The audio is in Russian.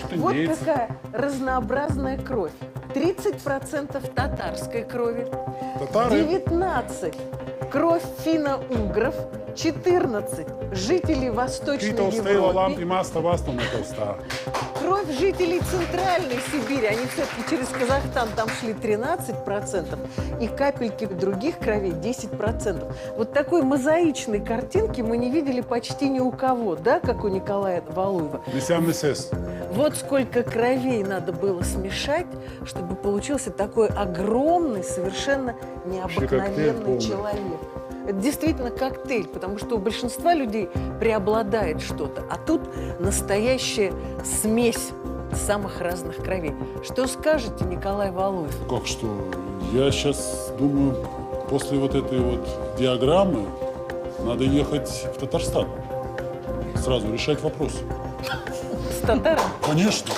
Вот индейцы. какая разнообразная кровь. 30% татарской крови, Татары. 19 кровь финно-угров, 14 жителей Восточной Питал стейла ламп и Европы, маста вастом на толста. кровь жителей Центральной Сибири, они все-таки через Казахстан там шли 13%, и капельки других кровей 10%. Вот такой мозаичной картинки мы не видели почти ни у кого, да, как у Николая Валуева. Несям несес. Вот сколько кровей надо было смешать, чтобы получился такой огромный, совершенно необыкновенный полный. человек. Это действительно коктейль, потому что у большинства людей преобладает что-то, а тут настоящая смесь самых разных кровей. Что скажете, Николай Валуев? Как что? Я сейчас думаю, после вот этой вот диаграммы надо ехать в Татарстан. Сразу решать вопрос. С татаром? Конечно.